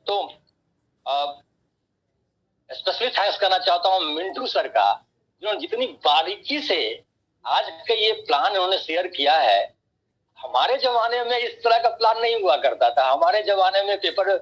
तो specially thanks करना चाहता हूँ मिंटू सर का, जिन्होंने जितनी बारीकी से आज का ये प्लान उन्होंने शेयर किया है। हमारे जमाने में इस तरह का प्लान नहीं हुआ करता था। हमारे जमाने में पेपर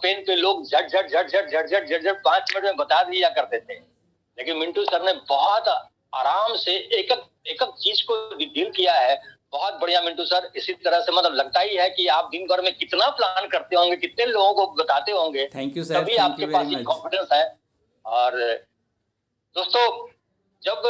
पेन पे लोग झट झट झट झट झट झट झट झट 5 मिनट में बता दिया करते थे, लेकिन मिंटू सर ने बहुत आराम से एक एक चीज को डील किया है। बहुत बढ़िया मिंटू सर। इसी तरह से मतलब लगता ही है कि आप दिन भर में कितना प्लान करते होंगे, कितने लोगों को बताते होंगे, थैंक यू सर, तभी थैंक आपके यू पास वेरी ये मच। कॉन्फिडेंस है। और दोस्तों, जब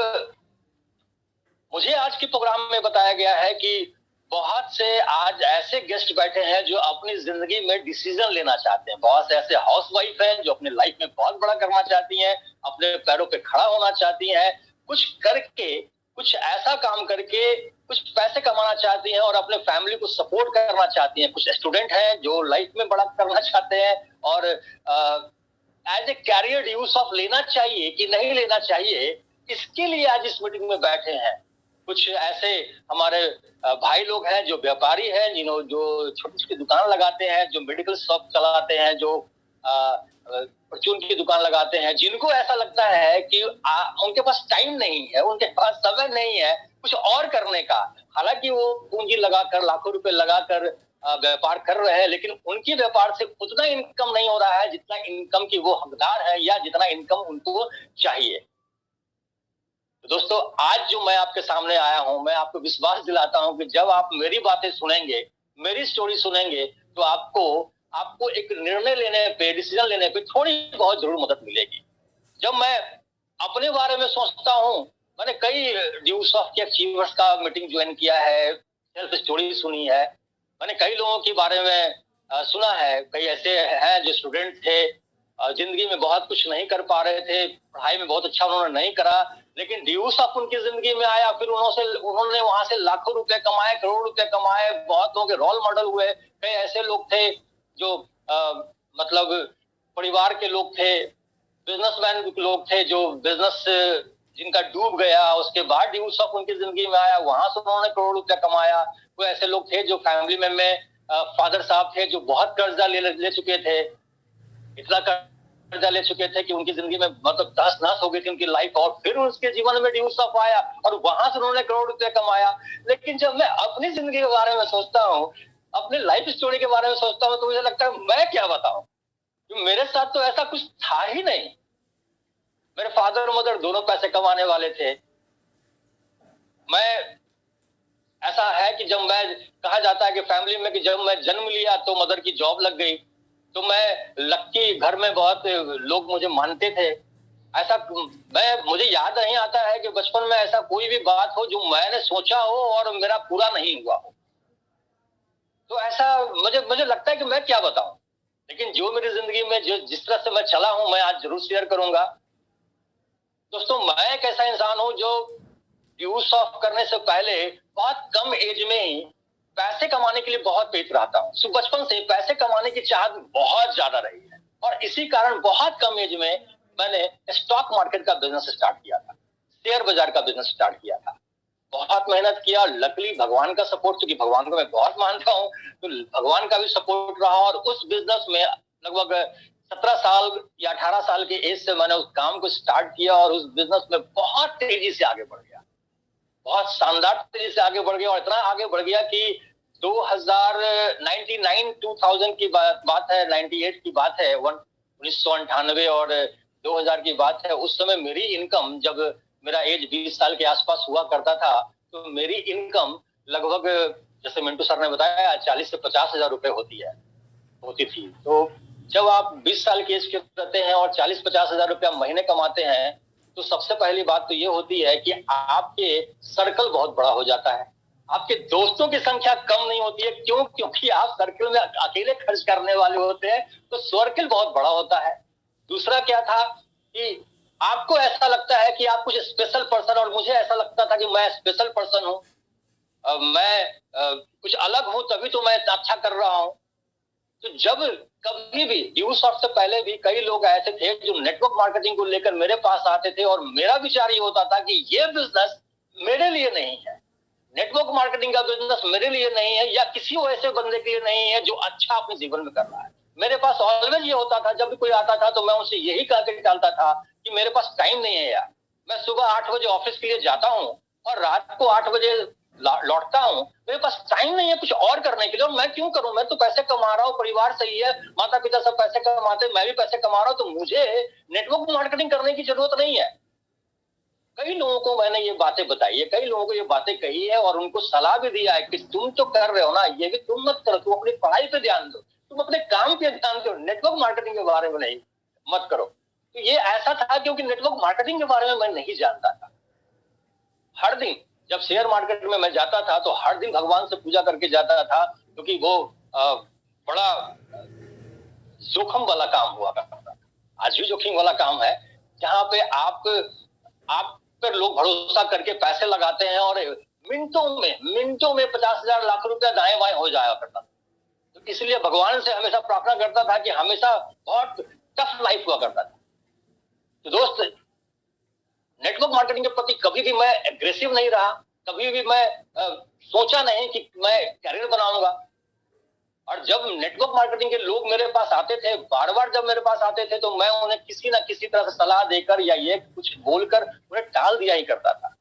मुझे आज के प्रोग्राम में बताया गया है कि बहुत से आज ऐसे गेस्ट बैठे हैं जो अपनी जिंदगी में डिसीजन लेना चाहते हैं, बहुत से ऐसे हाउसवाइफ हैं जो अपने लाइफ में बहुत बड़ा करना चाहती हैं, अपने पैरों पे खड़ा होना चाहती हैं, कुछ करके, कुछ ऐसा काम करके कुछ पैसे कमाना चाहती हैं और अपने फैमिली को सपोर्ट करना चाहती हैं। कुछ स्टूडेंट हैं जो लाइफ में बड़ा करना चाहते हैं और एज ए कैरियर ड्यूस ऑफ लेना चाहिए कि नहीं लेना चाहिए, इसके लिए आज इस मीटिंग में बैठे हैं। कुछ ऐसे हमारे भाई लोग हैं जो व्यापारी हैं, जिन्होंने जो छोटी छोटी दुकान लगाते हैं, जो मेडिकल शॉप चलाते हैं, जो परचून की दुकान लगाते हैं, जिनको ऐसा लगता है कि उनके पास टाइम नहीं है, उनके पास समय नहीं है कुछ और करने का। हालांकि वो पूंजी लगाकर, लाखों रुपए लगाकर व्यापार कर रहे हैं, लेकिन उनकी व्यापार से उतना इनकम नहीं हो रहा है जितना इनकम की वो हकदार है या जितना इनकम उनको चाहिए। तो दोस्तों, आज जो मैं आपके सामने आया हूं, मैं आपको विश्वास दिलाता हूं कि जब आप मेरी बातें सुनेंगे, मेरी स्टोरी सुनेंगे, तो आपको एक निर्णय लेने पे, डिसीजन लेने पे थोड़ी बहुत जरूर मदद मिलेगी। जब मैं अपने बारे में सोचता हूं, मैंने कई ड्यूस ऑफ के अचीवर्स का मीटिंग ज्वाइन किया है, सेल्फ स्टोरी सुनी है, मैंने कई लोगों के बारे में सुना है। कई ऐसे हैं जो स्टूडेंट थे, जिंदगी में बहुत कुछ नहीं कर पा रहे थे, पढ़ाई में बहुत अच्छा उन्होंने नहीं करा, लेकिन ड्यूस ऑफ उनकी जिंदगी में आया, फिर उन्होंने वहां से लाखों रुपए कमाए, करोड़ रुपए कमाए, बहुत लोगों के रोल मॉडल हुए। कई ऐसे लोग थे जो मतलब परिवार के लोग थे, बिजनेसमैन लोग थे जो बिजनेस जिनका डूब गया, उसके बाद ड्यूस ऑफ उनकी जिंदगी में आया, वहां से उन्होंने करोड़ रुपया कमाया। कोई ऐसे लोग थे जो फैमिली में फादर साहब थे जो बहुत कर्जा ले चुके थे, इतना कर्जा ले चुके थे कि उनकी जिंदगी में मतलब तहस नहस हो गई थी उनकी लाइफ, और फिर उसके जीवन में ड्यूस ऑफ आया और वहां से उन्होंने करोड़ रुपया कमाया। लेकिन जब मैं अपनी जिंदगी के बारे में सोचता हूँ, अपने लाइफ स्टोरी के बारे में सोचता हूँ, तो मुझे लगता है मैं क्या बताऊं, मेरे साथ तो ऐसा कुछ था ही नहीं। मेरे फादर और मदर दोनों पैसे कमाने वाले थे। मैं ऐसा है कि जब मैं, कहा जाता है कि फैमिली में कि जब मैं जन्म लिया तो मदर की जॉब लग गई, तो मैं लक्की, घर में बहुत लोग मुझे मानते थे। ऐसा मुझे याद नहीं आता है कि बचपन में ऐसा कोई भी बात हो जो मैंने सोचा हो और मेरा पूरा नहीं हुआ हो। तो ऐसा मुझे लगता है कि मैं क्या बताऊं, लेकिन जो मेरी जिंदगी में जो जिस तरह से मैं चला हूं, मैं आज जरूर शेयर करूंगा। दोस्तों, मैं एक ऐसा इंसान हूं जो ड्यूस ऑफ करने से पहले बहुत कम एज में ही पैसे कमाने के लिए बहुत पेट रहता हूं। बचपन से पैसे कमाने की चाहत बहुत ज्यादा रही है और इसी कारण बहुत कम एज में मैंने स्टॉक मार्केट का बिजनेस स्टार्ट किया था, शेयर बाजार का बिजनेस स्टार्ट किया था। बहुत मेहनत किया, लकली भगवान का सपोर्ट, क्योंकि भगवान को मैं बहुत मानता हूँ, तो भगवान का भी सपोर्ट रहा और उस बिजनेस में लगभग 17 साल या 18 साल के एज से मैंने उस काम को स्टार्ट किया और उस बिजनेस में बहुत तेजी से आगे बढ़ गया, बहुत शानदार तेजी से आगे बढ़ गया। और इतना आगे बढ़ गया कि 2000 की बात है, 98 की बात है, 1998 और 2000 की बात है। उस समय मेरी इनकम, जब मेरा एज 20 साल के आसपास हुआ करता था, तो मेरी इनकम लगभग, जैसे मिंटू सर ने बताया, 40 से 50 हजार रुपए होती थी। तो जब आप 20 साल के एज के रहते हैं और 40-50 हजार रुपया महीने कमाते हैं, तो सबसे पहली बात तो ये होती है कि आपके सर्कल बहुत बड़ा हो जाता है, आपके दोस्तों की संख्या कम नहीं होती है। क्यों? क्योंकि आप सर्कल में अकेले खर्च करने वाले होते हैं, तो सर्कल बहुत बड़ा होता है। दूसरा क्या था कि आपको ऐसा लगता है कि आप कुछ स्पेशल पर्सन, और मुझे ऐसा लगता था कि मैं स्पेशल पर्सन हूं, मैं कुछ अलग हूं, तभी तो मैं अच्छा कर रहा हूं। तो जब कभी भी ड्यूस ऑफ से पहले भी कई लोग ऐसे थे जो नेटवर्क मार्केटिंग को लेकर मेरे पास आते थे और मेरा विचार ये होता था कि ये बिजनेस मेरे लिए नहीं है, नेटवर्क मार्केटिंग का बिजनेस मेरे लिए नहीं है, या किसी ऐसे बंदे के लिए नहीं है जो अच्छा अपने जीवन में कर रहा है। मेरे पास ऑलवेज ये होता था, जब भी कोई आता था तो मैं उनसे यही कह के डालता था कि मेरे पास टाइम नहीं है यार, मैं सुबह 8 बजे ऑफिस के लिए जाता हूँ और रात को 8 बजे लौटता हूँ, मेरे पास टाइम नहीं है कुछ और करने के लिए, और मैं क्यों करूं, मैं तो पैसे कमा रहा हूँ, परिवार सही है, माता पिता सब पैसे कमाते, मैं भी पैसे कमा रहा हूँ, तो मुझे नेटवर्क मार्केटिंग करने की जरूरत नहीं है। कई लोगों को मैंने ये बातें बताई है, कई लोगों को ये बातें कही है और उनको सलाह भी दिया है कि तुम तो कर रहे हो ना, ये भी तुम मत करो, तुम अपनी पढ़ाई पे ध्यान दो, तुम अपने काम पे ध्यान दो, नेटवर्क मार्केटिंग के बारे में नहीं मत करो। तो ये ऐसा था क्योंकि नेटवर्क मार्केटिंग के बारे में मैं नहीं जानता था। हर दिन जब शेयर मार्केट में मैं जाता था तो हर दिन भगवान से पूजा करके जाता था, क्योंकि वो बड़ा जोखिम वाला काम हुआ करता था, आज भी जोखिम वाला काम है, जहां पे आप पर लोग भरोसा करके पैसे लगाते हैं और मिनटों में 50,000 लाख रुपया दाएं बाएं हो जाया करता। तो इसलिए भगवान से हमेशा प्रार्थना करता था कि हमेशा बहुत टफ लाइफ हुआ करता था। तो दोस्त, नेटवर्क मार्केटिंग के प्रति कभी भी मैं एग्रेसिव नहीं रहा, कभी भी मैं सोचा नहीं कि मैं कैरियर बनाऊंगा। और जब नेटवर्क मार्केटिंग के लोग मेरे पास आते थे, बार बार जब मेरे पास आते थे, तो मैं उन्हें किसी ना किसी तरह से सलाह देकर या ये कुछ बोलकर उन्हें टाल दिया ही करता था।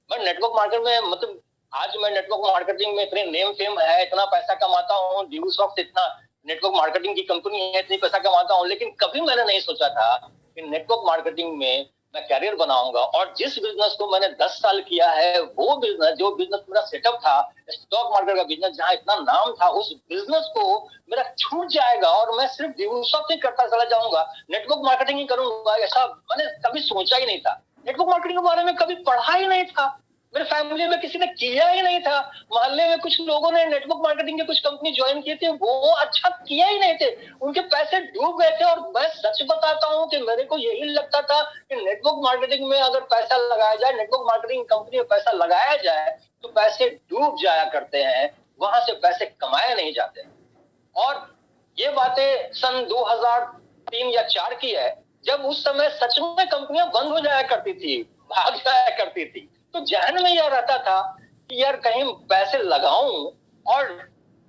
मैं नेटवर्क मार्केट में, मतलब आज मैं नेटवर्क मार्केटिंग में इतने नेम फेम है, इतना पैसा कमाता हूँ, ड्यूसॉफ्ट इतना नेटवर्क मार्केटिंग की कंपनी है, इतनी पैसा कमाता हूँ, लेकिन कभी मैंने नहीं सोचा था कि नेटवर्क मार्केटिंग में मैं कैरियर बनाऊंगा। और जिस बिजनेस को मैंने 10 साल किया है, वो बिजनेस, जो बिजनेस मेरा सेटअप था, स्टॉक मार्केट का बिजनेस, जहां इतना नाम था, उस बिजनेस को मेरा छूट जाएगा और मैं सिर्फ ड्यूसॉफ्ट ही करता चला जाऊंगा, नेटवर्क मार्केटिंग ही करूंगा, ऐसा मैंने कभी सोचा ही नहीं था। नेटवर्क मार्केटिंग के बारे में कभी पढ़ा ही नहीं था, मेरे फैमिली में किसी ने किया ही नहीं था। मोहल्ले में कुछ लोगों ने नेटवर्क मार्केटिंग की कुछ कंपनी ज्वाइन की थी, वो अच्छा किया ही नहीं थे, उनके पैसे डूब गए थे। और मैं सच बताता हूं कि मेरे को यही लगता था कि नेटवर्क मार्केटिंग में अगर पैसा लगाया जाए, नेटवर्क मार्केटिंग कंपनी में पैसा लगाया जाए, तो पैसे डूब जाया करते हैं, वहां से पैसे कमाए नहीं जाते। और ये बातें सन 2003 या 4 की है, जब उस समय सच में कंपनियां बंद हो जाया करती थी, भाग जाया करती थी। तो जहन में यह रहता था कि यार कहीं पैसे लगाऊं और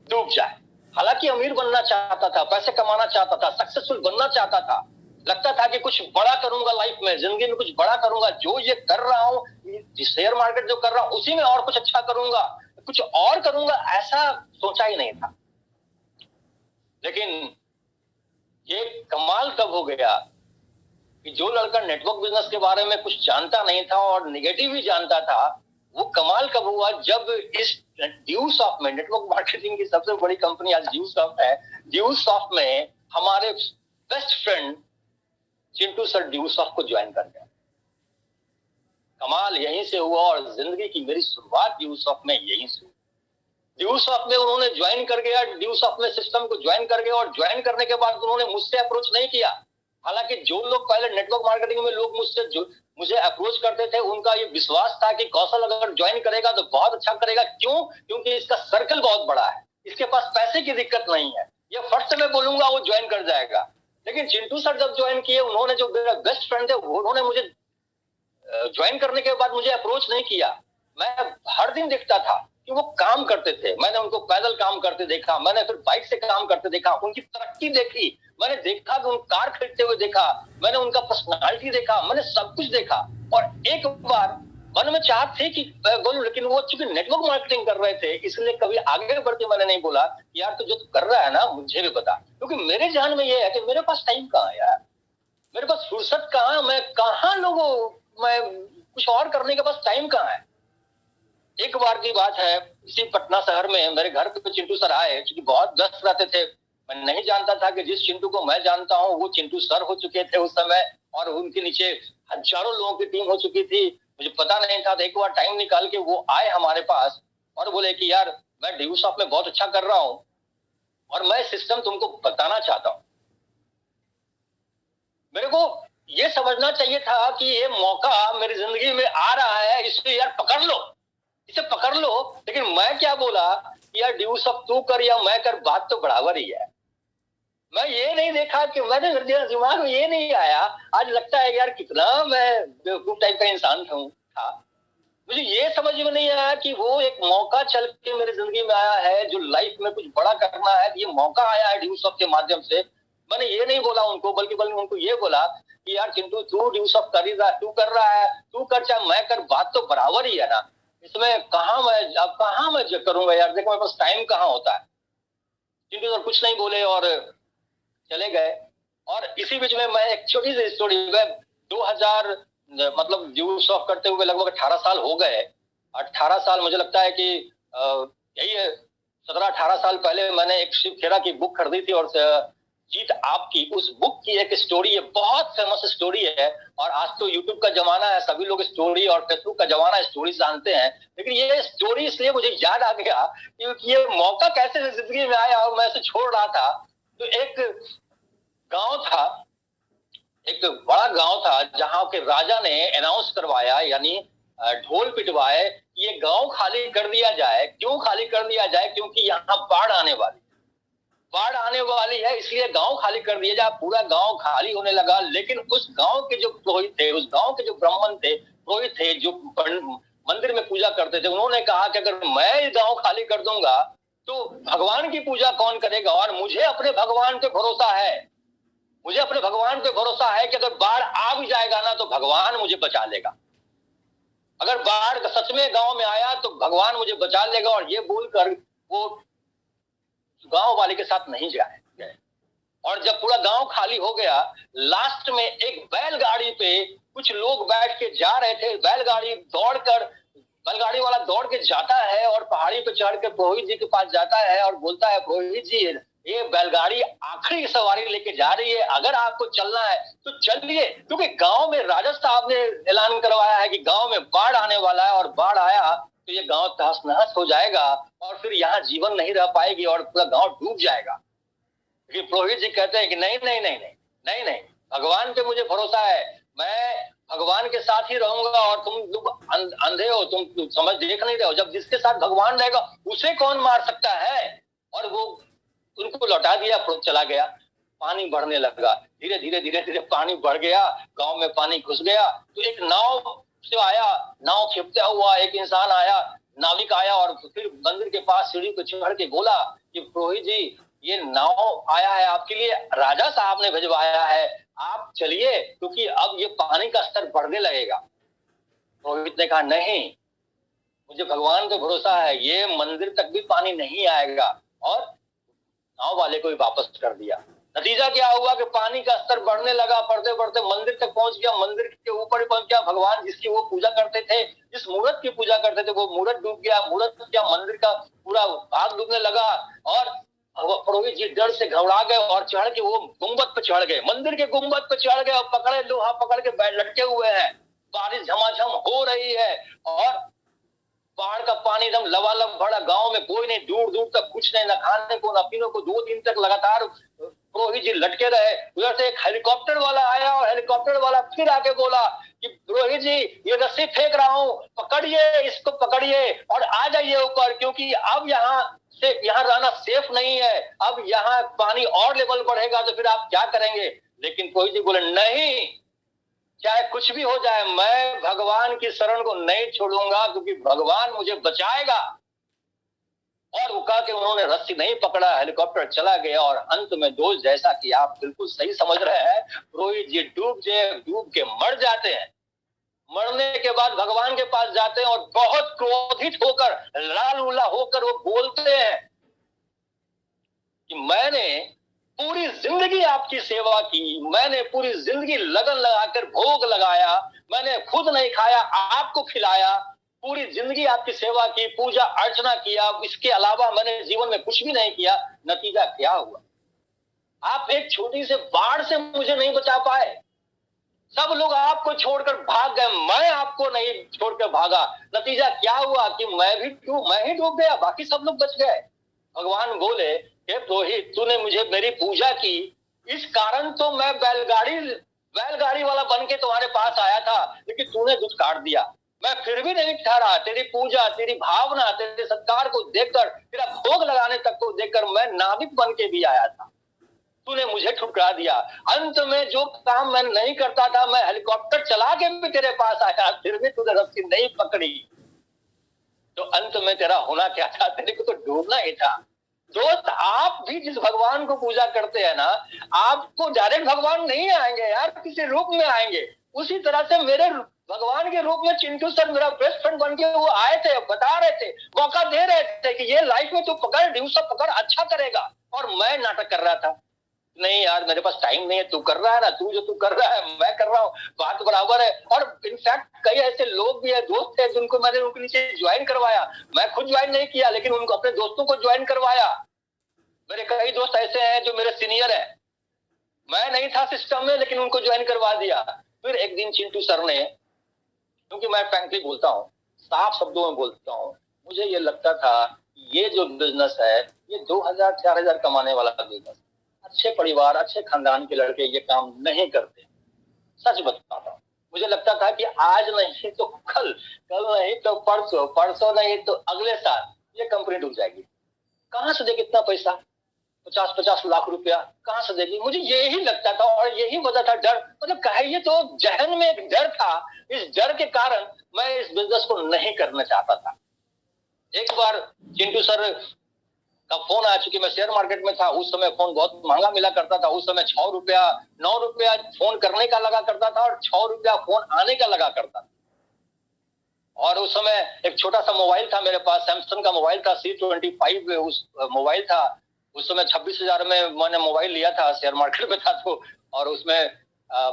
डूब जाए। हालांकि अमीर बनना चाहता था, पैसे कमाना चाहता था, सक्सेसफुल बनना चाहता था, लगता था कि कुछ बड़ा करूंगा लाइफ में, जिंदगी में कुछ बड़ा करूंगा, जो ये कर रहा हूं, शेयर मार्केट जो कर रहा हूं, उसी में और कुछ अच्छा करूंगा, कुछ और करूंगा, ऐसा सोचा ही नहीं था। लेकिन ये कमाल कब हो गया कि जो लड़का नेटवर्क बिजनेस के बारे में कुछ जानता नहीं था और निगेटिव ही जानता था, वो कमाल कब हुआ जब इस ड्यूसॉफ्ट में, नेटवर्क मार्केटिंग की सबसे बड़ी कंपनी आज ड्यूसॉफ्ट है, ड्यूसॉफ्ट में हमारे बेस्ट फ्रेंड चिंटू सर ड्यूसॉफ्ट को ज्वाइन कर गया। कमाल यहीं से हुआ और जिंदगी की मेरी शुरुआत ड्यूसॉफ्ट में यहीं से हुई। ड्यूसॉफ्ट में उन्होंने ज्वाइन कर गया, ड्यूसॉफ्ट में सिस्टम को ज्वाइन कर गया, और ज्वाइन करने के बाद उन्होंने मुझसे अप्रोच नहीं किया। हालांकि जो लोग पहले नेटवर्क मार्केटिंग में लोग मुझे अप्रोच करते थे, उनका ये विश्वास था कि कौशल अगर ज्वाइन करेगा तो बहुत अच्छा करेगा। क्यों? क्योंकि इसका सर्कल बहुत बड़ा है, इसके पास पैसे की दिक्कत नहीं है, ये फर्स्ट में बोलूंगा वो ज्वाइन कर जाएगा। लेकिन चिंटू सर जब ज्वाइन किए, उन्होंने, जो मेरा बेस्ट फ्रेंड थे, उन्होंने मुझे ज्वाइन करने के बाद मुझे अप्रोच नहीं किया। मैं हर दिन देखता था कि वो काम करते थे, मैंने उनको पैदल काम करते देखा, मैंने फिर बाइक से काम करते देखा, उनकी तरक्की देखी, मैंने देखा कि उन कार खरीदते हुए देखा, मैंने उनका पर्सनालिटी देखा, मैंने सब कुछ देखा। और एक बार मन में चाहत थी कि बोलूं, लेकिन वो चूंकि नेटवर्क मार्केटिंग कर रहे थे, इसलिए कभी आगे बढ़ के मैंने नहीं बोला यार तो जो तू कर रहा है ना, मुझे भी बता, क्योंकि मेरे ध्यान में ये है कि मेरे पास टाइम कहाँ है यार, मेरे पास फुर्सत कहाँ, मैं कहाँ लोगों, मैं कुछ और करने के पास टाइम कहाँ है। एक बार की बात है, इसी पटना शहर में मेरे घर पे चिंटू सर आए, क्योंकि बहुत व्यस्त रहते थे। मैं नहीं जानता था कि जिस चिंटू को मैं जानता हूँ वो चिंटू सर हो चुके थे उस समय, और उनके नीचे हजारों लोगों की टीम हो चुकी थी, मुझे पता नहीं था। तो एक बार टाइम निकाल के वो आए हमारे पास और बोले कि यार मैं ड्यूसॉफ्ट में बहुत अच्छा कर रहा हूँ और मैं सिस्टम तुमको बताना चाहता हूँ। मेरे को ये समझना चाहिए था कि ये मौका मेरी जिंदगी में आ रहा है, इसको यार पकड़ लो, इसे पकड़ लो। लेकिन मैं क्या बोला, यार ड्यूसॉफ्ट तू कर या मैं कर, बात तो बराबर ही है। मैं ये नहीं देखा कि मेरे दिमाग में ये नहीं आया, आज लगता है यार कितना मैं बेवकूफ टाइप का इंसान था। मुझे ये समझ में नहीं आया कि वो एक मौका चल के मेरी जिंदगी में आया है, जो लाइफ में कुछ बड़ा करना है, ये मौका आया है ड्यूस ऑफ के माध्यम से। मैंने ये नहीं बोला उनको, बल्कि उनको ये बोला कि यार चिंटू, तू ड्यूस ऑफ कर ही रहा, तू कर रहा है, तू कर चाहे मैं कर, बात तो बराबर ही है ना। इसमें कहाँ मैं करूंगा यार, देखो मेरे पास टाइम कहाँ होता है। चिंटू सर कुछ नहीं बोले और चले गए। और इसी बीच में मैं एक छोटी सी स्टोरी, 2000 मतलब ड्यूस ऑफ करते हुए लगभग 18 साल हो गए। 18 साल मुझे लगता है कि यही है, 17-18 साल पहले मैंने एक शिव खेरा की बुक खरीदी थी, और जीत आपकी, उस बुक की एक स्टोरी है, बहुत फेमस स्टोरी है। और आज तो यूट्यूब का जमाना है, सभी लोग स्टोरी और फेसबुक का जमाना है, स्टोरी जानते हैं। लेकिन ये स्टोरी इसलिए मुझे याद आ गया क्योंकि ये मौका कैसे जिंदगी में आया और मैं इसे छोड़ रहा था। तो एक गांव था, एक बड़ा गांव था, जहां के राजा ने अनाउंस करवाया, यानी ढोल पिटवाए, ये गांव खाली कर दिया जाए। क्यों खाली कर दिया जाए? क्योंकि यहाँ बाढ़ आने वाली है, इसलिए गांव खाली कर दिया जाए। पूरा गांव खाली होने लगा। लेकिन उस गांव के जो पुरोहित थे, उस गांव के जो ब्राह्मण थे, पुरोहित थे, जो मंदिर में पूजा करते थे, उन्होंने कहा कि अगर मैं गांव खाली कर दूंगा तो भगवान की पूजा कौन करेगा? और मुझे अपने भगवान पे भरोसा है कि अगर बाढ़ आ भी जाएगा ना तो भगवान मुझे बचा लेगा। अगर बाढ़ सच में गांव में आया तो भगवान मुझे बचा लेगा। और ये बोलकर वो गांव वाले के साथ नहीं गए। और जब पूरा गांव खाली हो गया, लास्ट में एक बैलगाड़ी पे कुछ लोग बैठ के जा रहे थे। बैलगाड़ी वाला दौड़ के जाता है और पहाड़ी पे चढ़ के पुरोहित जी के पास जाता है और बोलता है, पुरोहित जी, ये बैलगाड़ी आखिरी सवारी लेके जा रही है, अगर आपको चलना है तो चलिए। क्योंकि गांव में राजा साहब ने ऐलान करवाया है कि गांव में बाढ़ आने वाला है, और बाढ़ आया तो ये गांव तहस नहस हो जाएगा और फिर यहाँ जीवन नहीं रह पाएगी और पूरा गांव डूब जाएगा। लेकिन पुरोहित जी कहते हैं कि नहीं नहीं नहीं नहीं नहीं नहीं, भगवान पे मुझे भरोसा है, मैं भगवान के साथ ही रहूंगा। और तुम लोग अंधे हो, तुम समझ देख नहीं रहे हो, जब जिसके साथ भगवान रहेगा उसे कौन मार सकता है? और वो उनको लौटा दिया, चला गया। पानी बढ़ने लगा, धीरे धीरे पानी बढ़ गया, गांव में पानी घुस गया। तो एक नाव से आया, नाव खेपता हुआ एक इंसान आया, नाविक आया, और फिर मंदिर के पास सीढ़ी पे चढ़ के बोला कि पुरोहित जी, ये नाव आया है आपके लिए, राजा साहब ने भिजवाया है, आप चलिए, क्योंकि अब ये पानी का स्तर बढ़ने लगेगा। पुरोहित ने कहा, नहीं, मुझे भगवान पे भरोसा है, ये मंदिर तक भी पानी नहीं आएगा। और नाव वाले को भी वापस कर दिया। नतीजा क्या हुआ कि पानी का स्तर बढ़ने लगा, बढ़ते बढ़ते मंदिर तक पहुंच गया, मंदिर के ऊपर ही पहुंच गया। भगवान जिसकी वो पूजा करते थे, जिस मूर्त की पूजा करते थे, वो मूर्त डूब गया, मंदिर का पूरा भाग डूबने लगा। और पुरोहित जी डर से घबरा गए और चढ़ के वो गुंबद पे चढ़ गए, मंदिर के गुंबद पे चढ़ गए, और पकड़े, लोहा पकड़ के लटके हुए हैं। बारिश झमाझम हो रही है और पहाड़ का पानी एकदम लबालब भरा, गांव में कोई नहीं, दूर दूर तक कुछ नहीं, न खाने को न पीने को। 2 दिन तक लगातार पुरोहित जी लटके रहे। उधर से एक हेलीकॉप्टर वाला आया और हेलीकॉप्टर वाला फिर आके बोला कि पुरोहित जी, ये रस्सी फेंक रहा हूं, पकड़िए, इसको पकड़िए और आ जाइए ऊपर, क्योंकि अब यहाँ रहना सेफ नहीं है। अब यहाँ पानी और लेवल बढ़ेगा तो फिर आप क्या करेंगे? लेकिन पुरोहित जी बोले, नहीं, चाहे कुछ भी हो जाए, मैं भगवान की शरण को नहीं छोड़ूंगा, क्योंकि भगवान मुझे बचाएगा। और वो कहा कि उन्होंने रस्सी नहीं पकड़ा, हेलीकॉप्टर चला गया। और अंत में दोस्त, जैसा कि आप बिल्कुल सही समझ रहे हैं, पुरोहित जी डूब के मर जाते हैं। मरने के बाद भगवान के पास जाते हैं और बहुत क्रोधित होकर, लाल उल्ला होकर वो बोलते हैं कि मैंने पूरी जिंदगी आपकी सेवा की, मैंने पूरी जिंदगी लगन लगाकर भोग लगाया, मैंने खुद नहीं खाया, आपको खिलाया, पूरी जिंदगी आपकी सेवा की, पूजा अर्चना किया, इसके अलावा मैंने जीवन में कुछ भी नहीं किया। नतीजा क्या हुआ? आप एक छोटी से बाढ़ से मुझे नहीं बचा पाए, सब लोग आपको छोड़कर भाग गए, मैं आपको नहीं छोड़कर भागा। नतीजा क्या हुआ कि मैं ही डूब गया, बाकी सब लोग बच गए। भगवान बोले, हे पुरोहित, तूने मुझे मेरी पूजा की, इस कारण तो मैं बैलगाड़ी वाला बन के तुम्हारे पास आया था, लेकिन तूने दुष्कार दिया। मैं फिर भी नहीं ठहरा, तेरी पूजा, तेरी भावना, तेरे सत्कार को देखकर, तेरा भोग लगाने तक को देखकर मैं नाविक बन के भी आया था, तूने मुझे ठुकरा दिया। अंत में जो काम मैं नहीं करता था, मैं हेलीकॉप्टर चला के भी तेरे पास आया, फिर भी तूने रस्सी नहीं पकड़ी। तो अंत में तेरा होना क्या था, तेरे को तो डूबना ही था। दोस्त, आप भी जिस भगवान को पूजा करते हैं ना, आपको डायरेक्ट भगवान नहीं आएंगे यार, किसी रूप में आएंगे। उसी तरह से मेरे भगवान के रूप में चिंटू सर मेरा बेस्ट फ्रेंड बन के वो आए थे, बता रहे थे, मौका दे रहे थे कि ये लाइफ में तू पकड़, ड्यू सब पकड़, अच्छा करेगा। और मैं नाटक कर रहा था, नहीं यार मेरे पास टाइम नहीं है, तू कर रहा है ना, तू कर रहा है, मैं कर रहा हूँ, बात बराबर है। और इनफैक्ट कई ऐसे लोग भी है, दोस्त है, जिनको मैंने उनके नीचे ज्वाइन करवाया। मैं खुद ज्वाइन नहीं किया, लेकिन उनको अपने दोस्तों को ज्वाइन करवाया। मेरे कई दोस्त ऐसे हैं जो मेरे सीनियर है, मैं नहीं था सिस्टम में, लेकिन उनको ज्वाइन करवा दिया। फिर एक दिन चिंटू सर ने, क्योंकि मैं फ्रैंकली बोलता हूँ, साफ शब्दों में बोलता हूँ, मुझे ये लगता था ये जो बिजनेस है ये 2000-4000 कमाने वाला बिजनेस, अच्छे परिवार अच्छे खानदान के लड़के ये काम नहीं करते। सच बताता हूँ, मुझे लगता था कि आज नहीं तो कल, कल नहीं तो परसों, परसों नहीं तो अगले साल ये कंपनी डूब जाएगी। कहां से देगी इतना पैसा, 50-50 लाख रुपया कहां से देगी? मुझे यही लगता था और यही वजह था, डर, मतलब कहिए तो जहन में एक डर था। इस डर के कारण मैं इस बिजनेस को नहीं करना चाहता था। एक बार चिंटू सर का फोन आया, चूंकि मैं शेयर मार्केट में था उस समय, फोन बहुत महंगा मिला करता था उस समय, 6 रुपया 9 रुपया फोन करने का लगा करता था और 6 रुपया फोन आने का लगा करता था। और उस समय एक छोटा सा मोबाइल था मेरे पास, सैमसंग का मोबाइल था, C25 उस मोबाइल था। उस समय 26,000 में मैंने मोबाइल लिया था, शेयर मार्केट में था तो, और उसमें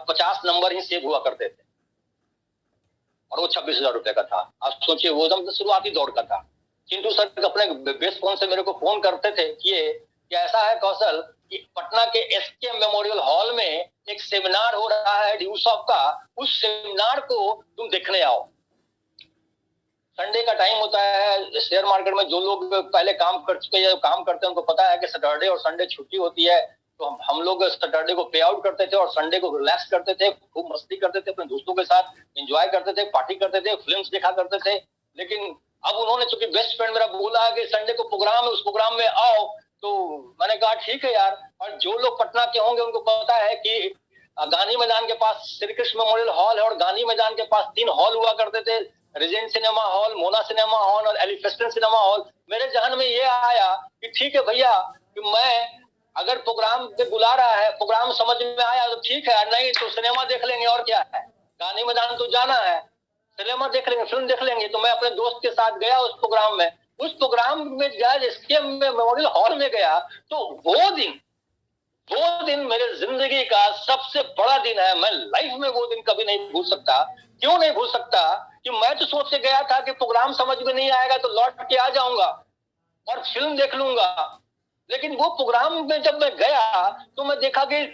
50 नंबर ही सेव हुआ करते थे और वो 26,000 रुपए का था। आप सोचिए, वो एकदम शुरुआती दौर का था। चिंटू सर अपने बेस्ट फोन से मेरे को फोन करते थे कि ऐसा है कौशल कि पटना के SK मेमोरियल हॉल में एक सेमिनार हो रहा है ड्यूसॉफ्ट का, उस सेमिनार को तुम देखने आओ। संडे का टाइम होता है शेयर मार्केट में, जो लोग पहले काम कर चुके हैं, काम करते हैं, उनको पता है कि सैटरडे और संडे छुट्टी होती है। तो हम लोग सैटरडे को पे आउट करते थे और संडे को रिलैक्स करते थे, खूब मस्ती करते थे, अपने दोस्तों के साथ एंजॉय करते थे, पार्टी करते थे, फिल्म्स देखा करते थे। लेकिन अब उन्होंने, चूंकि बेस्ट फ्रेंड मेरा बोला कि संडे को प्रोग्राम है, उस प्रोग्राम में आओ, तो मैंने कहा ठीक है यार। और जो लोग पटना के होंगे उनको पता है कि गांधी मैदान के पास श्री कृष्ण मेमोरियल हॉल है और गांधी मैदान के पास 3 हॉल हुआ करते थे, Regent cinema hall, Mona cinema hall और एलिफेस्टन सिनेमा हॉल। मेरे जहन में ये आया कि ठीक है भैया, कि मैं अगर प्रोग्राम पे बुला रहा है, प्रोग्राम समझ में आया तो ठीक है, नहीं तो सिनेमा देख लेंगे, और क्या है, गांधी मैदान तो जाना है, सिनेमा देख लेंगे, फिल्म देख लेंगे। तो मैं अपने दोस्त के साथ गया उस प्रोग्राम में। उस प्रोग्राम में गया, SK मेमोरियल हॉल में गया, तो वो दिन मेरे जिंदगी का सबसे बड़ा दिन है। मैं लाइफ में वो दिन कभी नहीं भूल सकता। क्यों नहीं भूल सकता? कि मैं तो सोच के गया था कि प्रोग्राम समझ में नहीं आएगा तो लौट के आ जाऊंगा और फिल्म देख लूंगा। लेकिन वो प्रोग्राम में जब मैं गया तो मैं देखा कि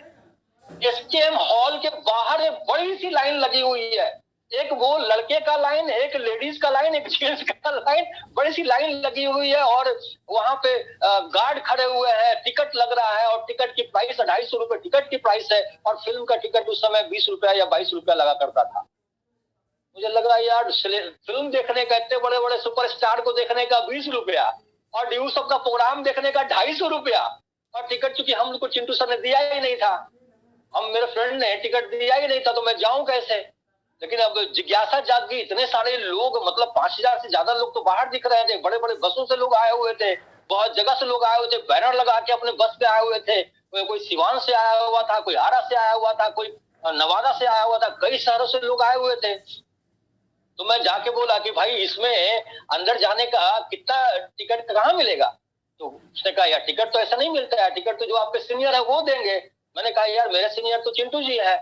SKM हॉल के बाहर एक बड़ी सी लाइन लगी हुई है। एक वो लड़के का लाइन, एक लेडीज का लाइन, एक जेंट्स का लाइन, बड़ी सी लाइन लगी हुई है। और वहां पे गार्ड खड़े हुए हैं, टिकट लग रहा है और टिकट की प्राइस 250 रुपए टिकट की प्राइस है। और फिल्म का टिकट उस समय 20 रुपया या 22 रुपया लगा करता था। मुझे लगा यार, फिल्म देखने का, इतने बड़े बड़े सुपरस्टार को देखने का 20 रुपया और ड्यू सब का प्रोग्राम देखने का 250 रुपया। और टिकट चूंकि हम लोग को चिंटू सर ने दिया ही नहीं था, हम मेरे फ्रेंड ने टिकट दिया ही नहीं था, तो मैं जाऊं कैसे? लेकिन अब जिज्ञासा जाग गई, इतने सारे लोग, मतलब 5000 से ज्यादा लोग तो बाहर दिख रहे थे, बड़े बड़े बसों से लोग आए हुए थे, बहुत जगह से लोग आए हुए थे, बैनर लगा के अपने बस पे आए हुए थे। कोई सिवान से आया हुआ था, कोई आरा से आया हुआ था, कोई नवादा से आया हुआ था, कई शहरों से लोग आए हुए थे। तो मैं जाके बोला कि भाई इसमें अंदर जाने का कितना टिकट कहाँ मिलेगा? तो उसने कहा यार टिकट तो ऐसा नहीं मिलता है, टिकट तो जो आपके सीनियर है वो देंगे। मैंने कहा यार मेरे सीनियर तो चिंटू जी है।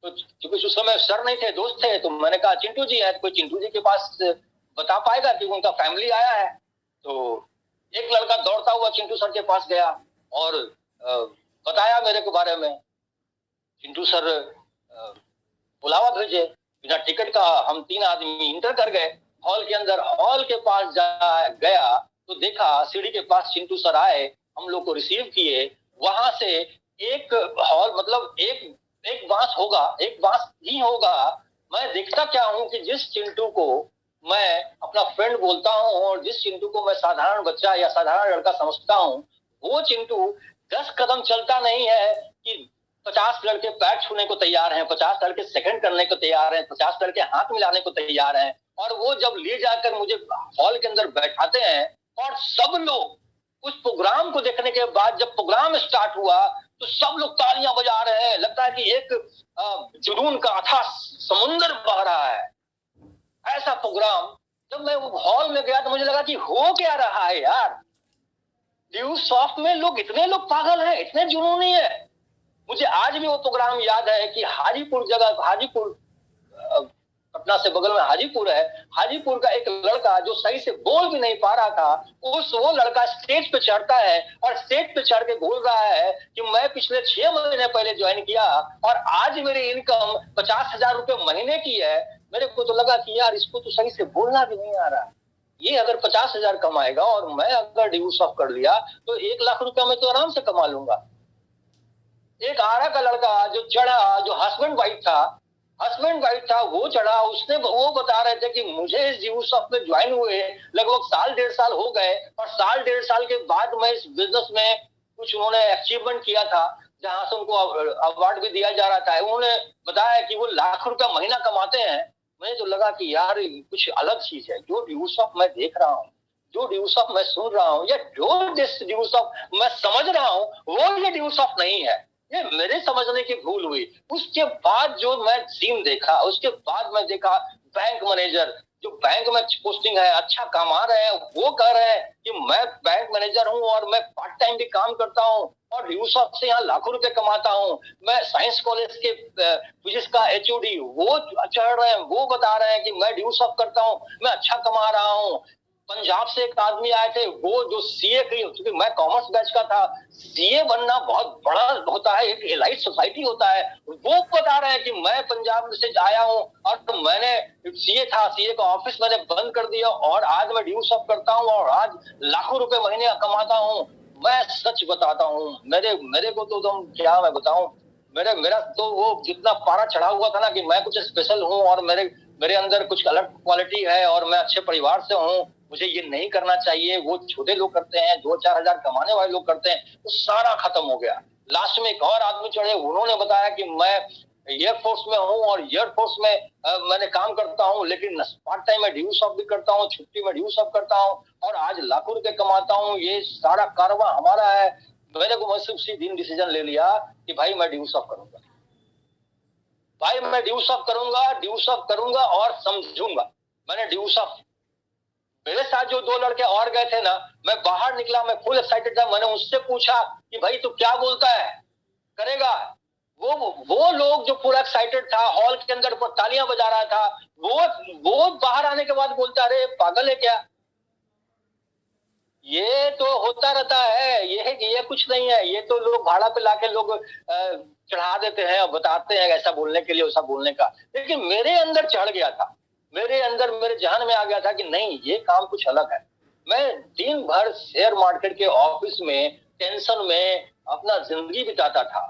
तो क्योंकि उस समय सर नहीं थे, दोस्त थे, तो मैंने कहा चिंटू जी है, कोई चिंटू जी के पास बता पाएगा कि उनका फैमिली आया है? तो एक लड़का दौड़ता हुआ चिंटू सर के पास गया और बताया मेरे के बारे में। चिंटू सर बुलावा भेजे, बिना टिकट का हम 3 आदमी इंटर कर गए हॉल के अंदर। हॉल के पास गया तो देखा सीढ़ी के पास चिंटू सर आए, हम लोग को रिसीव किए। वहां से एक हॉल, मतलब एक बांस होगा, एक बांस ही होगा। मैं देखता क्या हूं कि जिस चिंटू को मैं अपना फ्रेंड बोलता हूं और जिस चिंटू को मैं साधारण बच्चा या साधारण लड़का समझता हूं, वो चिंटू 10 कदम चलता नहीं है कि 50 लड़के पैर छूने को तैयार हैं, 50 लड़के सेकंड करने को तैयार हैं, 50 लड़के हाथ मिलाने को तैयार हैं। और वो जब ले जाकर मुझे हॉल के अंदर बैठाते हैं और सब लोग उस प्रोग्राम को देखने के बाद जब प्रोग्राम स्टार्ट हुआ तो सब लोग तालियां बजा रहे हैं, लगता है कि एक जुनून का अथाह समुद्र बह रहा है, ऐसा प्रोग्राम। जब मैं वो हॉल में गया तो मुझे लगा कि हो क्या रहा है यार, ड्यू सॉफ्ट में इतने लोग पागल हैं, इतने जुनूनी है। मुझे आज भी वो प्रोग्राम याद है कि हाजीपुर पटना से बगल में हाजीपुर है, हाजीपुर का एक लड़का जो सही से बोल भी नहीं पा रहा था, वो लड़का स्टेज पे चढ़ता है और स्टेज पे चढ़ के बोल रहा है कि मैं पिछले 6 महीने पहले ज्वाइन किया और आज मेरी इनकम 50,000 रुपए महीने की है। मेरे को तो लगा कि यार इसको तो सही से बोलना भी नहीं आ रहा, ये अगर 50,000 कमाएगा और मैं अगर ड्यूस ऑफ कर लिया तो 1 लाख रुपया मैं तो आराम से कमा लूंगा। एक आरा का लड़का जो चढ़ा, जो हस्बैंड वाइफ था, वो चढ़ा, वो बता रहे थे कि मुझे इस ड्यूस ऑफ में ज्वाइन हुए लगभग 1.5 साल हो गए और 1.5 साल के बाद मैं इस बिजनेस में कुछ उन्होंने अचीवमेंट किया था जहां से उनको अवार्ड भी दिया जा रहा था। उन्होंने बताया कि वो लाख रुपया महीना कमाते हैं। मुझे तो लगा कि यार कुछ अलग चीज है, जो ड्यूस ऑफ मैं देख रहा हूँ, जो ड्यूस ऑफ मैं सुन रहा हूँ, या जो ड्यूस ऑफ मैं समझ रहा हूँ, वो ये ड्यूस ऑफ नहीं है। ये मेरे समझने की भूल हुई। उसके बाद जो मैं सीन देखा, उसके बाद मैं देखा बैंक मैनेजर जो बैंक में पोस्टिंग है, अच्छा कमा रहे हैं, वो कह रहे हैं कि मैं बैंक मैनेजर हूं और मैं पार्ट टाइम भी काम करता हूं और ड्यूस ऑफ से यहाँ लाखों रुपए कमाता हूं। मैं साइंस कॉलेज के फिजिक्स का एचओडी, वो चढ़ रहे हैं, वो बता रहे हैं कि मैं ड्यूस ऑफ करता हूं, मैं अच्छा कमा रहा हूं। पंजाब से एक आदमी आए थे, वो जो सीए की, क्योंकि मैं कॉमर्स बैच का था, सीए बनना बहुत बड़ा होता है, एक एलाइट सोसाइटी होता है। वो बता रहे हैं कि मैं पंजाब से आया हूं और तो मैंने सीए का ऑफिस मैंने बंद कर दिया और आज मैं ड्यूस ऑफ करता हूं और आज लाखों रुपए महीने कमाता हूं। मैं सच बताता हूं, मेरे को तो तुम क्या मैं बताऊं, मेरा तो वो जितना पारा चढ़ा हुआ था ना कि मैं कुछ स्पेशल हूं और मेरे अंदर कुछ अलग क्वालिटी है और मैं अच्छे परिवार से हूं, मुझे ये नहीं करना चाहिए, वो छोटे लोग करते हैं, 2-4 हजार कमाने वाले लोग करते हैं, वो सारा खत्म हो गया। लास्ट में एक और आदमी चढ़े, उन्होंने बताया कि मैं एयरफोर्स में हूं और एयरफोर्स में मैंने काम करता हूं, लेकिन पार्ट टाइम में ड्यूस ऑफ भी करता हूं, छुट्टी में ड्यूस ऑफ करता हूं और आज लाखों रुपए कमाता हूं, ये सारा कारवा हमारा है। मैंने को उसी दिन डिसीजन ले लिया कि भाई मैं ड्यूस ऑफ करूंगा, भाई मैं ड्यूस ऑफ करूंगा और समझूंगा। मैंने ड्यूस ऑफ, मेरे साथ जो 2 लड़के और गए थे ना, मैं बाहर निकला, मैं फुल एक्साइटेड था। मैंने उससे पूछा कि भाई तू क्या बोलता है, करेगा? वो लोग जो पूरा एक्साइटेड था, हॉल के अंदर तालियां बजा रहा था, वो बाहर आने के बाद बोलता, अरे पागल है क्या, ये तो होता रहता है, ये कुछ नहीं है, ये तो लोग भाड़ा पे लाके लोग चढ़ा देते हैं और बताते हैं ऐसा बोलने के लिए, वैसा बोलने का। लेकिन मेरे अंदर चढ़ गया था, मेरे जहन में आ गया था कि नहीं, ये काम कुछ अलग है। मैं दिन भर शेयर मार्केट के ऑफिस में टेंशन में अपना जिंदगी बिताता था,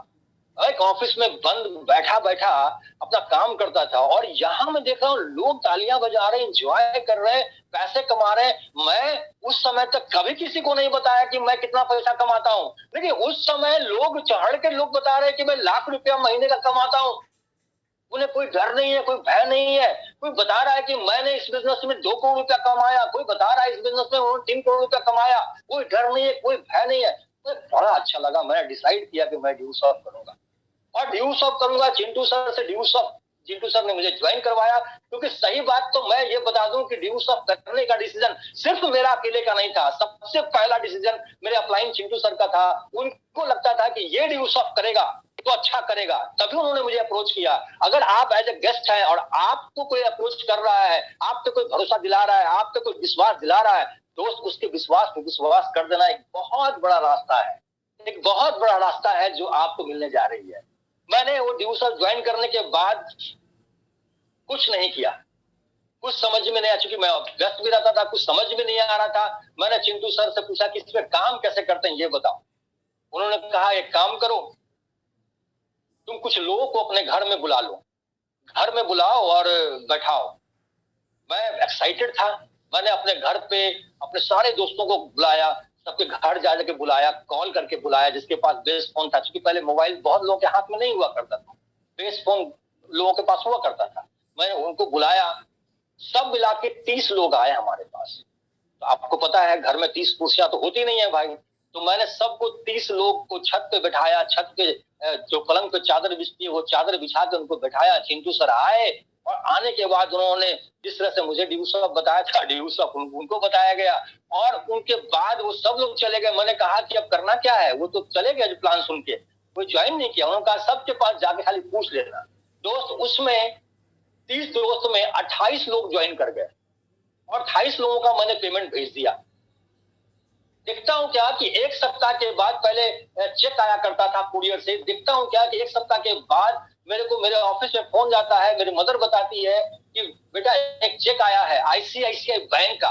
एक ऑफिस में बंद बैठा अपना काम करता था और यहाँ मैं देख रहा हूँ लोग तालियां बजा रहे हैं, एंजॉय कर रहे हैं, पैसे कमा रहे हैं। मैं उस समय तक कभी किसी को नहीं बताया कि मैं कितना पैसा कमाता हूँ, लेकिन उस समय लोग चढ़ के लोग बता रहे हैं कि मैं लाख रुपया महीने का कमाता हूँ। उन्हें कोई डर नहीं है, कोई भय नहीं है। कोई बता रहा है कि मैंने इस बिजनेस में 2 करोड़ रुपया कमाया, कोई बता रहा है इस बिजनेस में 3 करोड़ रुपया कमाया। कोई डर नहीं है, कोई भय नहीं है। तो बड़ा अच्छा लगा, मैंने डिसाइड किया कि मैं ड्यूस ऑफ करूंगा और ड्यूस ऑफ करूंगा। चिंटू सर ने मुझे ज्वाइन करवाया, क्योंकि सही बात तो मैं ये बता दूं कि ड्यूस ऑफ करने का डिसीजन सिर्फ मेरा अकेले का नहीं था। सबसे पहला डिसीजन मेरे अपलाइन चिंटू सर का था। उनको लगता था कि ये ड्यूस ऑफ करेगा तो अच्छा करेगा, तभी उन्होंने मुझे अप्रोच किया। अगर आप एज ए गेस्ट हैं और आपको कोई अप्रोच कर रहा है, आप पे कोई भरोसा दिला रहा है, आप पे कोई विश्वास दिला रहा है, दोस्त उसके विश्वास पे विश्वास कर देना एक बहुत बड़ा रास्ता है, एक बहुत बड़ा रास्ता है जो आपको मिलने जा रही है। मैंने वो ड्यूस ऑफ ज्वाइन करने के बाद कुछ नहीं किया, कुछ समझ में नहीं आया, चूंकि मैं व्यस्त भी रहता था, कुछ समझ में नहीं आ रहा था। मैंने चिंटू सर से पूछा कि इसमें काम कैसे करते हैं ये बताओ। उन्होंने कहा एक काम करो, तुम कुछ लोगों को अपने घर में बुला लो, घर में बुलाओ और बैठाओ। मैं एक्साइटेड था, मैंने अपने घर पे अपने सारे दोस्तों को बुलाया, सबके घर जा जाके बुलाया, कॉल करके बुलाया, जिसके पास बेस फोन था, क्योंकि पहले मोबाइल बहुत लोगों के हाथ में नहीं हुआ करता था, बेस फोन लोगों के पास हुआ करता था। मैंने उनको बुलाया सब मिला के 30 लोग आए हमारे पास। तो आपको पता है घर में 30 कुर्सियां तो होती नहीं है भाई। तो मैंने सबको 30 लोग को छत पे बैठाया, छत पे जो पलंग पे चादर बिछती है वो चादर बिछा के उनको बैठाया। चिंटू सर आए और आने के बाद उन्होंने जिस तरह से मुझे डी साहब बताया था, डी साहब उनको बताया गया और उनके बाद वो सब लोग चले गए। मैंने कहा कि अब करना क्या है, वो तो चले गए प्लान सुन के, कोई ज्वाइन नहीं किया। उन्होंने कहा सबके पास जाके खाली पूछ लेना। दोस्त उसमें 30 दोस्त में 28 लोग ज्वाइन कर गए और 28 लोगों का मैंने पेमेंट भेज दिया। देखता हूं क्या कि एक सप्ताह के बाद, पहले चेक आया करता था कुरियर से, देखता हूं क्या कि एक सप्ताह के बाद मेरे को मेरे ऑफिस में फोन जाता है, मेरी मदर बताती है कि बेटा एक चेक आया है आईसीआईसीआई बैंक का,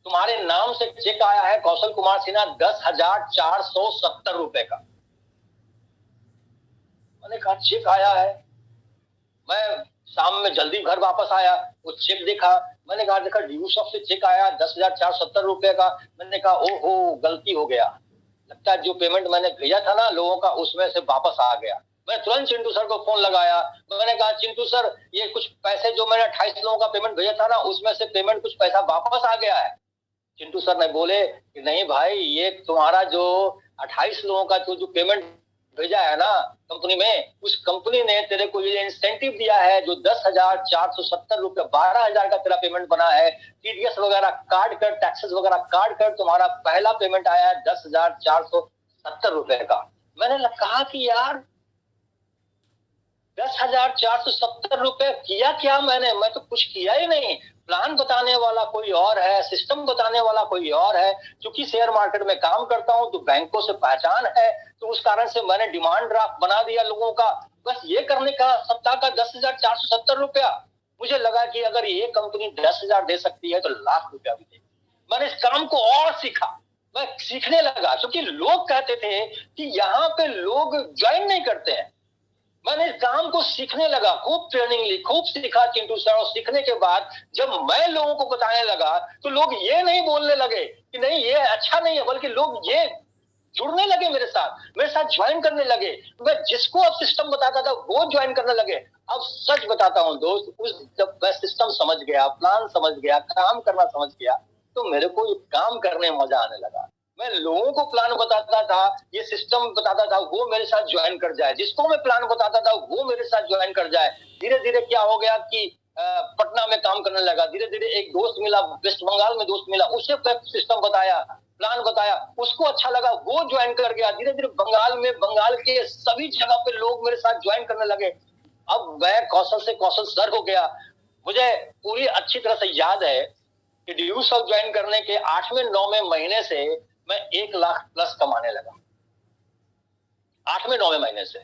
तुम्हारे नाम से चेक आया है कौशल कुमार सिन्हा 10,470 रुपए का। मैंने कहा चेक आया है। मैं शाम में जल्दी घर वापस आया, वो चेक देखा, मैंने कहा देखा ड्यू शॉप से चेक आया 10,470 रुपए का। मैंने कहा ओहो गलती हो गया, लगता है जो पेमेंट मैंने भेजा था ना लोगों का उसमें से वापस आ गया। मैं तुरंत चिंटू सर को फोन लगाया, मैंने कहा चिंटू सर ये कुछ पैसे जो मैंने 28 लोगों का पेमेंट भेजा था ना उसमें से पेमेंट कुछ पैसा वापस आ गया है। चिंटू सर ने बोले कि नहीं भाई ये तुम्हारा जो 28 लोगों का जो पेमेंट भेजा है ना कंपनी में, उस कंपनी ने तेरे को ये इंसेंटिव दिया है जो 10,470 रुपए, 12,000 का तेरा पेमेंट बना है। टीडीएस वगैरह काट कर, टैक्सेस वगैरह काट कर तुम्हारा पहला पेमेंट आया है 10,470 रुपए का। मैंने कहा कि यार 10,470 रुपए किया क्या मैं तो कुछ किया ही नहीं। प्लान बताने वाला कोई और है, सिस्टम बताने वाला कोई और है। क्योंकि शेयर मार्केट में काम करता हूं तो बैंकों से पहचान है, तो उस कारण से मैंने डिमांड ड्राफ्ट बना दिया लोगों का। बस ये करने का सप्ताह का 10,470 रुपया। मुझे लगा कि अगर ये कंपनी 10,000 दे सकती है तो लाख रुपया भी देगी। मैंने इस काम को और सीखा, मैं सीखने लगा, क्योंकि लोग कहते थे कि यहाँ पे लोग ज्वाइन नहीं करते हैं। मैंने इस काम को सीखने लगा, खूब ट्रेनिंग ली, खूब सीखा चिंटू सर। और सीखने के बाद जब मैं लोगों को बताने लगा तो लोग ये नहीं बोलने लगे कि नहीं ये अच्छा नहीं है, बल्कि लोग ये जुड़ने लगे मेरे साथ ज्वाइन करने लगे। मैं जिसको अब सिस्टम बताता था वो ज्वाइन करने लगे। अब सच बताता हूं दोस्त, जब मैं सिस्टम समझ गया, प्लान समझ गया, काम करना समझ गया, तो मेरे को काम करने में मजा आने लगा। मैं लोगों को प्लान बताता था, ये सिस्टम बताता था, वो मेरे साथ ज्वाइन कर जाए। जिसको मैं प्लान बताता था वो मेरे साथ ज्वाइन कर जाए। धीरे धीरे क्या हो गया कि पटना में काम करने लगा। धीरे धीरे एक दोस्त मिला, वेस्ट बंगाल में दोस्त मिला, उसे सिस्टम बताया, प्लान बताया, उसको अच्छा लगा, वो ज्वाइन कर गया। धीरे धीरे बंगाल के सभी जगह पे लोग मेरे साथ ज्वाइन करने लगे। अब मैं कौशल से कौशल सर हो गया। मुझे पूरी अच्छी तरह से याद है कि ड्यू सब ज्वाइन करने के 8वें-9वें महीने से मैं 1 लाख प्लस कमाने लगा। 8वें-9वें महीने से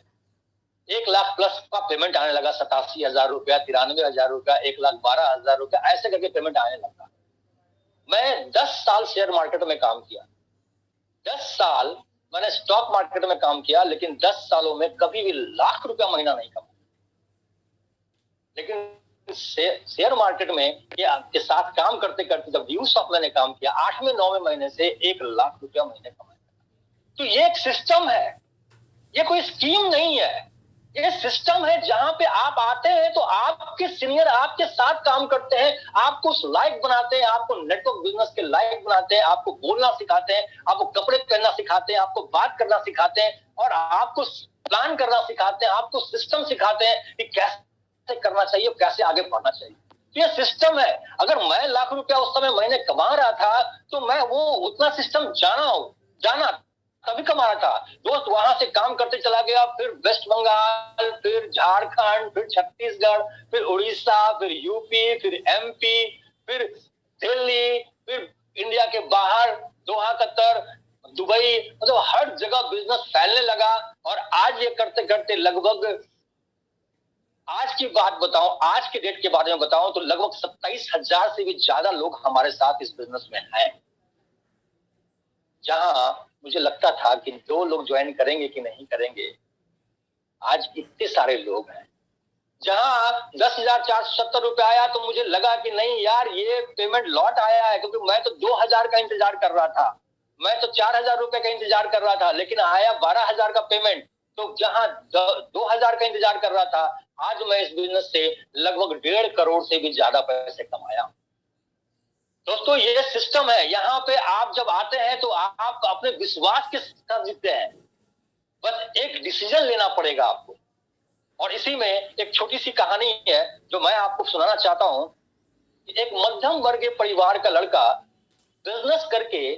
1 लाख प्लस का पेमेंट आने लगा। 87,000 रुपया, 93,000 रुपया, 1,12,000 रुपया, ऐसे करके पेमेंट आने लगा। मैं 10 साल शेयर मार्केट में काम किया। 10 साल मैंने स्टॉक मार्केट में काम किया, लेकिन 10 सालों में कभी भी लाख रुपया महीना नहीं कमाया। लेकिन शेयर मार्केट में के साथ काम करते करते जब ड्यू शॉप मैंने काम किया, 8वें-9वें महीने से 1 लाख रुपया महीने कमाया। तो ये एक सिस्टम है, ये कोई स्कीम नहीं है, ये सिस्टम है। जहां पे आप आते हैं तो आपके सीनियर आपके साथ काम करते हैं, आपको लायक बनाते हैं, आपको नेटवर्क बिजनेस के लायक बनाते हैं, आपको बोलना सिखाते हैं, आपको कपड़े पहनना सिखाते हैं, आपको बात करना सिखाते हैं, और आपको प्लान करना सिखाते हैं, आपको सिस्टम सिखाते हैं कि कैसे करना चाहिए, कैसे आगे बढ़ना चाहिए। ये सिस्टम है। अगर मैं लाख रुपया उस समय महीने कमा रहा था तो मैं वो उतना सिस्टम जाना तभी कमा रहा था। दोस्त वहां से काम करते चला गया, फिर वेस्ट बंगाल, फिर झारखंड, फिर छत्तीसगढ़, फिर उड़ीसा, फिर यूपी, फिर एमपी, फिर दिल्ली, फिर इंडिया के बाहर दोहा, कतर, दुबई, मतलब हर जगह बिजनेस फैलने लगा। और आज ये करते करते लगभग, आज की बात बताऊं, आज के डेट के बारे में बताऊं तो लगभग 27,000 से भी ज्यादा लोग हमारे साथ इस बिजनेस में हैं। जहां मुझे लगता था कि 2 लोग ज्वाइन करेंगे कि नहीं करेंगे, आज इतने सारे लोग हैं। जहां 10,470 रुपया आया तो मुझे लगा कि नहीं यार ये पेमेंट लौट आया है, क्योंकि मैं तो 2,000 का इंतजार कर रहा था, मैं तो 4,000 रुपए का इंतजार कर रहा था, लेकिन आया 12,000 का पेमेंट। तो जहां 2,000 का इंतजार कर रहा था आज मैं इस बिजनेस से लगभग 1.5 करोड़ से भी ज्यादा पैसे कमाया। दोस्तों ये सिस्टम है, यहाँ पे आप जब आते हैं तो आप अपने विश्वास के साथ जीतते हैं, बस एक डिसीजन लेना पड़ेगा आपको। और इसी में एक छोटी सी कहानी है जो मैं आपको सुनाना चाहता हूं। एक मध्यम वर्गीय परिवार का लड़का बिजनेस करके,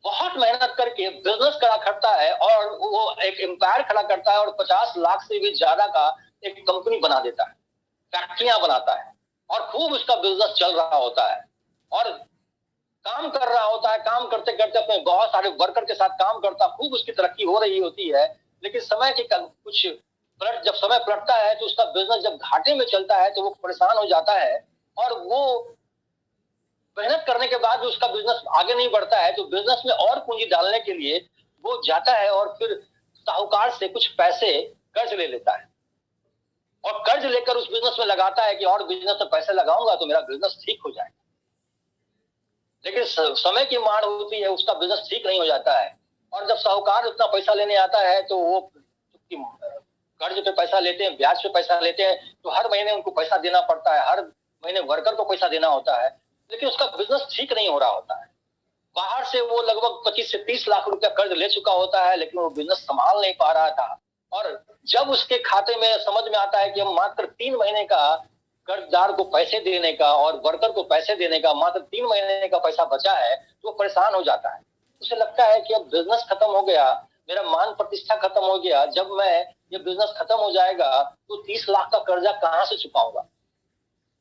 बहुत मेहनत करके बिजनेस करा करता है और वो एक एम्पायर खड़ा करता है और 50 लाख से भी ज्यादा का एक कंपनी बना देता है, फैक्ट्रियां बनाता है और खूब उसका बिजनेस चल रहा होता है और काम कर रहा होता है। काम करते करते अपने बहुत सारे वर्कर के साथ काम करता, खूब उसकी तरक्की हो रही होती है। लेकिन समय के कुछ जब समय पलटता है तो उसका बिजनेस जब घाटे में चलता है तो वो परेशान हो जाता है और वो मेहनत करने के बाद उसका बिजनेस आगे नहीं बढ़ता है तो बिजनेस में और पूंजी डालने के लिए वो जाता है और फिर साहूकार से कुछ पैसे कर्ज ले लेता है और कर्ज लेकर उस बिजनेस में लगाता है कि और बिजनेस में पैसे लगाऊंगा तो मेरा बिजनेस ठीक हो जाएगा। लेकिन समय की मार होती है, उसका बिजनेस ठीक नहीं हो जाता है और जब साहूकार उतना पैसा लेने आता है तो वो कर्ज पे पैसा लेते हैं, ब्याज पे पैसा लेते हैं, तो हर महीने उनको पैसा देना पड़ता है, हर महीने वर्कर को पैसा देना होता है, लेकिन उसका बिजनेस ठीक नहीं हो रहा होता है। बाहर से वो लगभग 25 से 30 लाख रुपया कर्ज ले चुका होता है लेकिन वो बिजनेस संभाल नहीं पा रहा था। और जब उसके खाते में समझ में आता है कि हम मात्र 3 महीने का कर्जदार को पैसे देने का और वर्कर को पैसे देने का मात्र 3 महीने का पैसा बचा है तो वो परेशान हो जाता है। उसे लगता है कि अब बिजनेस खत्म हो गया, मेरा मान प्रतिष्ठा खत्म हो गया, जब मैं ये बिजनेस खत्म हो जाएगा तो 30 लाख का कर्जा कहां से चुकाऊंगा,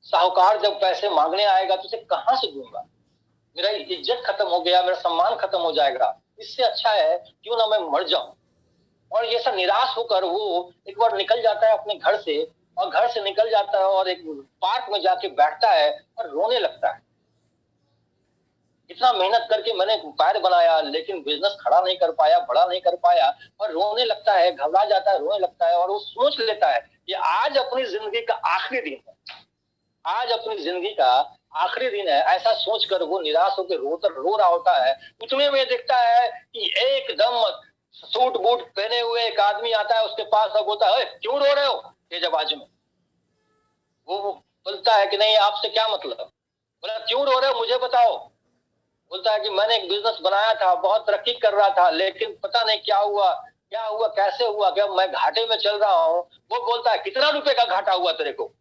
साहूकार जब पैसे मांगने आएगा तो उसे कहां से दूंगा, मेरा इज्जत खत्म हो गया, मेरा सम्मान खत्म हो जाएगा, इससे अच्छा है क्यों ना मैं मर जाऊं। और ये सब निराश होकर वो एक बार निकल जाता है अपने घर से और घर से निकल जाता है और एक पार्क में जाके बैठता है और रोने लगता है। इतना मेहनत करके मैंने एम्पायर बनाया लेकिन बिजनेस खड़ा नहीं कर पाया, बड़ा नहीं कर पाया, और रोने लगता है, घबरा जाता है, रोने लगता है और वो सोच लेता है कि आज अपनी जिंदगी का आखिरी दिन है, आज अपनी जिंदगी का आखिरी दिन है। ऐसा सोचकर वो निराश होकर रो रहा होता है। उतने में देखता है कि एकदम सूट बूट पहने हुए एक आदमी आता है उसके पास और बोलता है क्यों रो रहे हो तेज आवाज में। वो बोलता है कि नहीं आपसे क्या मतलब, बोला क्यों रो रहे हो मुझे बताओ। बोलता है कि मैंने एक बिजनेस बनाया था, बहुत तरक्की कर रहा था, लेकिन पता नहीं क्या हुआ कैसे हुआ, क्या मैं घाटे में चल रहा हूँ। वो बोलता है कितना रुपए का घाटा हुआ तेरे को,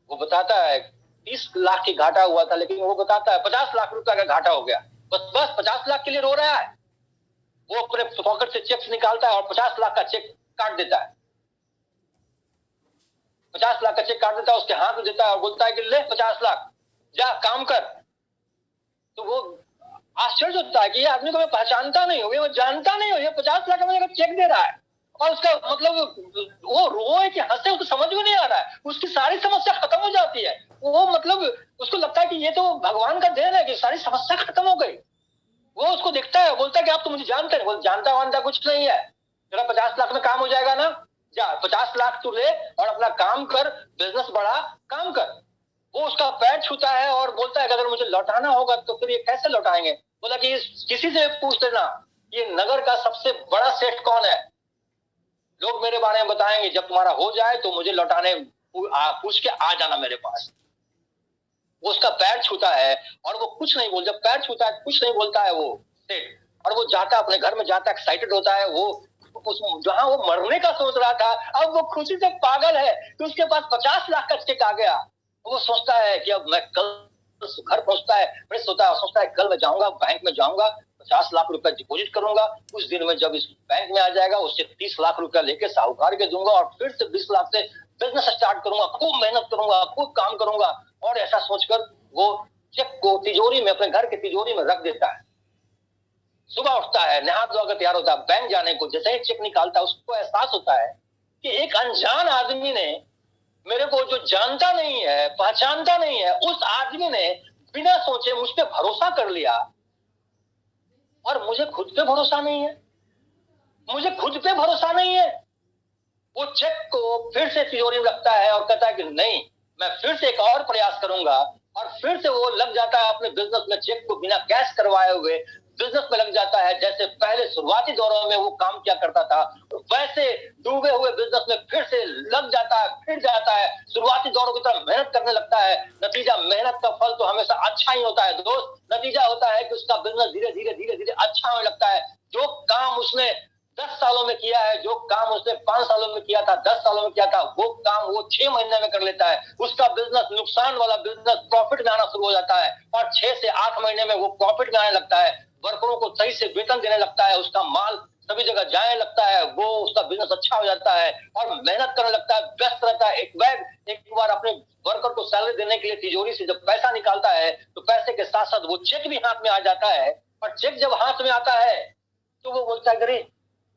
वो बताता है 30 लाख की घाटा हुआ था, लेकिन वो बताता है 50 लाख रुपए का घाटा हो गया। बस 50 लाख के लिए रो रहा है। वो अपने पॉकेट से चेक निकालता है और 50 लाख का चेक काट देता है, 50 लाख का चेक काट देता है, उसके हाथ में देता है और बोलता है कि ले 50 लाख जा काम कर। तो वो आश्चर्य होता है कि ये आदमी को मैं पहचानता नहीं हूँ, वो जानता नहीं हूँ, ये 50 लाख का मुझे चेक दे रहा है और उसका मतलब वो रोए कि हंसे उसको समझ में नहीं आ रहा है। उसकी सारी समस्या खत्म हो जाती है, वो मतलब उसको लगता है कि ये तो भगवान का देन है कि सारी समस्या खत्म हो गई। वो उसको देखता है, बोलता है कि आप तो मुझे जानते हैं। जानता वानता कुछ नहीं है, तेरा 50 लाख में काम हो जाएगा ना, जा 50 लाख तू ले और अपना काम कर, बिजनेस बढ़ा, काम कर। वो उसका पैर छूता है और बोलता है कि अगर मुझे लौटाना होगा तो फिर ये कैसे लौटाएंगे। बोला कि किसी से पूछ लेना ये नगर का सबसे बड़ा सेठ कौन है, लोग मेरे बारे में बताएंगे, जब तुम्हारा हो जाए तो मुझे लौटाने पूछ के आ जाना मेरे पास। वो उसका पैर छूता है और वो कुछ नहीं बोल, जब पैर छूता है कुछ नहीं बोलता है वो सेठ, और वो जाता है अपने घर में, जाता है एक्साइटेड होता है। वो जहां वो मरने का सोच रहा था अब वो खुशी से पागल है कि उसके पास 50 लाख का चेक आ गया। वो सोचता है कि अब मैं कल घर पहुंचता है, फ्रेश होता है, सोचता है कल मैं जाऊंगा बैंक में, जाऊंगा 50 लाख रुपया डिपॉजिट करूंगा, उस दिन में जब इस बैंक में आ जाएगा उससे 30 लाख रुपया लेके साहूकार के दूंगा और फिर से 20 लाख से बिजनेस स्टार्ट करूंगा, खूब मेहनत करूंगा, खूब काम करूंगा। और ऐसा सोचकर वो चेक को तिजोरी में, अपने घर के तिजोरी में रख देता है। सुबह उठता है, नहा धोकर तैयार होता है बैंक जाने को। जैसे ही चेक निकालता है उसको एहसास होता है कि एक अनजान आदमी ने, मेरे को जो जानता नहीं है, पहचानता नहीं है, उस आदमी ने बिना सोचे मुझ पे भरोसा कर लिया और मुझे खुद पे भरोसा नहीं है, मुझे खुद पे भरोसा नहीं है। वो चेक को फिर से तिजोरी में रखता है और कहता है कि नहीं, मैं फिर से एक और प्रयास करूंगा, और फिर से वो लग जाता है अपने बिजनेस में चेक को बिना कैश करवाए हुए बिजनेस में लग जाता है, जैसे पहले शुरुआती दौरों में वो काम किया करता था, वैसे डूबे हुए बिजनेस में फिर से लग जाता है, फिर जाता है, शुरुआती दौरों की तरह मेहनत करने लगता है। नतीजा, मेहनत का फल तो हमेशा अच्छा ही होता है दोस्त। नतीजा होता है कि उसका बिजनेस धीरे धीरे धीरे धीरे अच्छा होने लगता है। जो काम उसने 10 सालों में किया है, जो काम उसने 5 सालों में किया था, 10 सालों में किया था, वो काम वो 6 महीने में कर लेता है। उसका बिजनेस, नुकसान वाला बिजनेस, प्रॉफिट में आना शुरू हो जाता है और 6 से 8 महीने में वो प्रॉफिट में आने लगता है। वर्करों को सही से वेतन देने लगता है, उसका माल सभी जगह जाने लगता है, वो उसका बिजनेस अच्छा हो जाता है और मेहनत करने लगता है, व्यस्त रहता है। एक बार अपने वर्कर को सैलरी देने के लिए तिजोरी से जब पैसा निकालता है तो पैसे के साथ साथ वो चेक भी हाथ में आ जाता है, और चेक जब हाथ में आता है तो वो बोलता है, अरे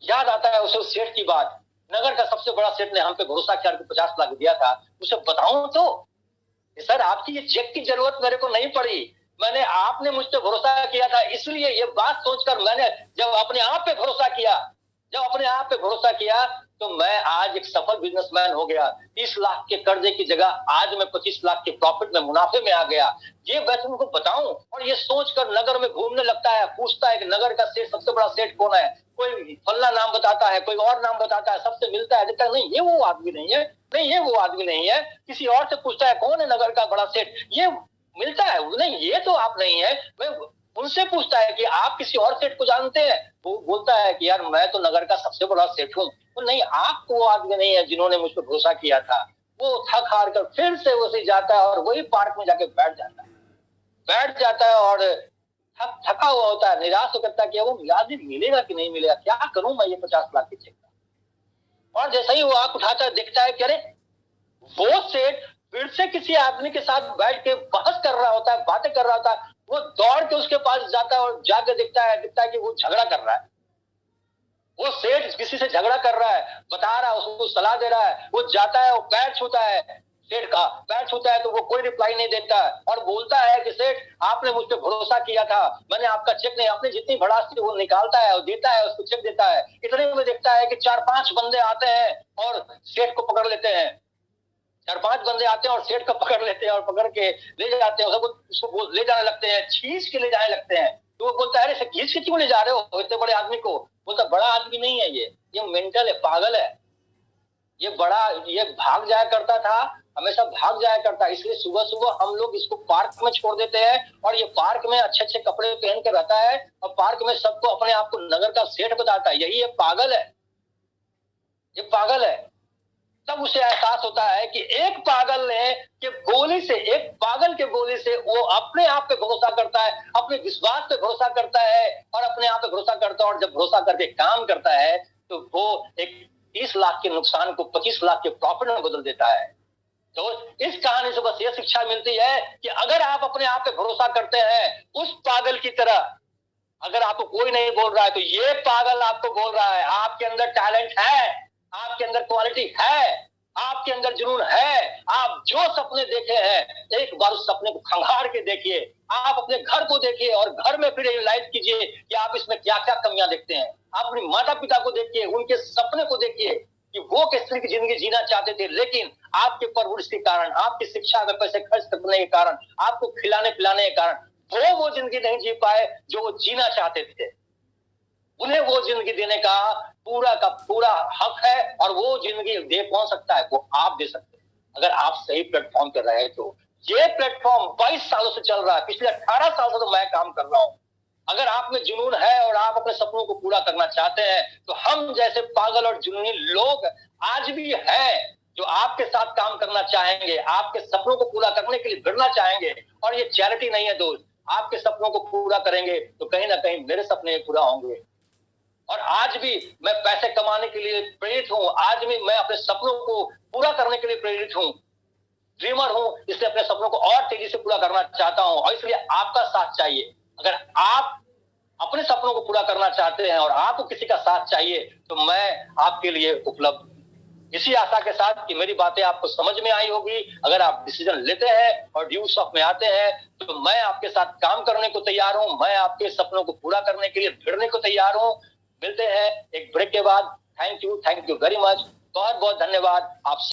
याद आता है उसे उस सेठ की बात, नगर का सबसे बड़ा सेठ ने हम पे भरोसा किया, 50 लाख दिया था। उसे बताऊं तो सर, आपकी ये चेक की जरूरत मेरे को नहीं पड़ी, मैंने, आपने मुझ पर भरोसा किया था, इसलिए ये बात सोचकर मैंने जब अपने आप पे भरोसा किया, तो मैं आज एक सफल बिजनेसमैन हो गया। 30 लाख के कर्जे की जगह आज मैं 25 लाख के प्रॉफिट में, मुनाफे में आ गया। ये मैं तुमको बताऊं, और ये सोचकर नगर में घूमने लगता है, पूछता है कि नगर का सेठ, सबसे बड़ा सेठ कौन है? कोई फल्ला नाम बताता है, कोई और नाम बताता है, सबसे मिलता है, देखता है नहीं ये वो आदमी नहीं है, नहीं ये वो आदमी नहीं है। किसी और से पूछता है कौन है नगर का बड़ा सेठ, ये मिलता है, नहीं ये तो आप नहीं है। मैं उनसे पूछता है कि आप किसी और सेठ को जानते हैं? वो बोलता है कि यार मैं तो नगर का सबसे बड़ा सेठ हूँ। तो नहीं, आप तो वो आदमी नहीं है जिन्होंने मुझ पर भरोसा किया था। वो थक हार कर फिर से उसे जाता है और वही पार्क में जाके बैठ जाता है और थका हुआ होता है, निराश होकर करता है कि वो आदमी मिलेगा कि नहीं मिलेगा, क्या करूं मैं ये 50 लाख के चेक का। और जैसे ही वो आंख उठाता है, देखता है कि अरे वो सेठ फिर से किसी आदमी के साथ बैठ के बहस कर रहा होता है, बातें कर रहा होता है। वो दौड़ के उसके पास जाता है और जाके देखता है कि वो झगड़ा कर रहा है। वो सेठ किसी से झगड़ा कर रहा है, बता रहा है, उसको सलाह दे रहा है। वो जाता है, वो पैर छूता है, सेठ का पैर छूता है, तो वो कोई रिप्लाई नहीं देता और बोलता है कि सेठ, आपने मुझ पर भरोसा किया था, मैंने आपका चेक नहीं, आपने जितनी भड़ास थी वो निकालता है और देता है, उसको चेक देता है। इतने में देखता है कि 4-5 बंदे आते हैं और सेठ को पकड़ लेते हैं। 4-5 बंदे आते हैं और सेठ को पकड़ लेते हैं और पकड़ के ले जाते हैं, उसको ले जाने लगते हैं, खींच के ले जाने लगते हैं। तो वो बोलता है, अरे खींच के क्यों ले जा रहे हो इतने बड़े आदमी को? बोलता, बड़ा आदमी नहीं है ये मेंटल है, पागल है। ये भाग जाया करता था, हमेशा भाग जाया करता, इसलिए सुबह सुबह हम लोग इसको पार्क में छोड़ देते हैं और ये पार्क में अच्छे अच्छे कपड़े पहन के रहता है और पार्क में सबको अपने आप को नगर का सेठ बताता है। यही ये पागल है। तब उसे एहसास होता है कि एक पागल के गोली से वो अपने आप पे भरोसा करता है, अपने विश्वास पे भरोसा करता है और अपने आप पे भरोसा करता है, और जब भरोसा करके काम करता है तो वो एक 30 लाख के नुकसान को 25 लाख के प्रॉफिट में बदल देता है। तो इस कहानी से बस ये शिक्षा मिलती है कि अगर आप अपने आप पे भरोसा करते हैं उस पागल की तरह, अगर आपको कोई नहीं बोल रहा है तो ये पागल आपको बोल रहा है, आपके अंदर टैलेंट है, आपके अंदर क्वालिटी है, आपके अंदर जुनून है। आप जो सपने देखे हैं, एक बार उस सपने को खंगार के देखिए। आप अपने घर को देखिए और घर में फिर एनालाइज कीजिए कि आप इसमें क्या क्या कमियां देखते हैं। आप अपने माता पिता को देखिए, उनके सपने को देखिए कि वो किस तरह की जिंदगी जीना चाहते थे, लेकिन आपके परवरिश के कारण, आपकी शिक्षा में पैसे खर्च करने के कारण, आपको खिलाने पिलाने के कारण वो जिंदगी नहीं जी पाए जो वो जीना चाहते थे। उन्हें वो जिंदगी देने का पूरा हक है और वो जिंदगी दे कौन सकता है? वो आप दे सकते हैं, अगर आप सही प्लेटफॉर्म पर रहे तो। ये प्लेटफॉर्म 22 सालों से चल रहा है, पिछले 18 साल से तो मैं काम कर रहा हूं। अगर आप में जुनून है और आप अपने सपनों को पूरा करना चाहते हैं तो हम जैसे पागल और जुनूनी लोग आज भी हैं जो आपके साथ काम करना चाहेंगे, आपके सपनों को पूरा करने के लिए भिड़ना चाहेंगे। और ये चैरिटी नहीं है दोस्त, आपके सपनों को पूरा करेंगे तो कहीं ना कहीं मेरे सपने पूरा होंगे। और आज भी मैं पैसे कमाने के लिए प्रेरित हूं, आज भी मैं अपने सपनों को पूरा करने के लिए प्रेरित हूं, ड्रीमर हूं, इसलिए अपने सपनों को और तेजी से पूरा करना चाहता हूं और इसलिए आपका साथ चाहिए। अगर आप अपने सपनों को पूरा करना चाहते हैं और आपको किसी का साथ चाहिए तो मैं आपके लिए उपलब्ध हूं। इसी आशा के साथ कि मेरी बातें आपको समझ में आई होगी। अगर आप डिसीजन लेते हैं और ड्यू शॉप में आते हैं तो मैं आपके साथ काम करने को तैयार हूं, मैं आपके सपनों को पूरा करने के लिए भिड़ने को तैयार हूं। मिलते हैं एक ब्रेक के बाद। थैंक यू वेरी मच, बहुत बहुत धन्यवाद आप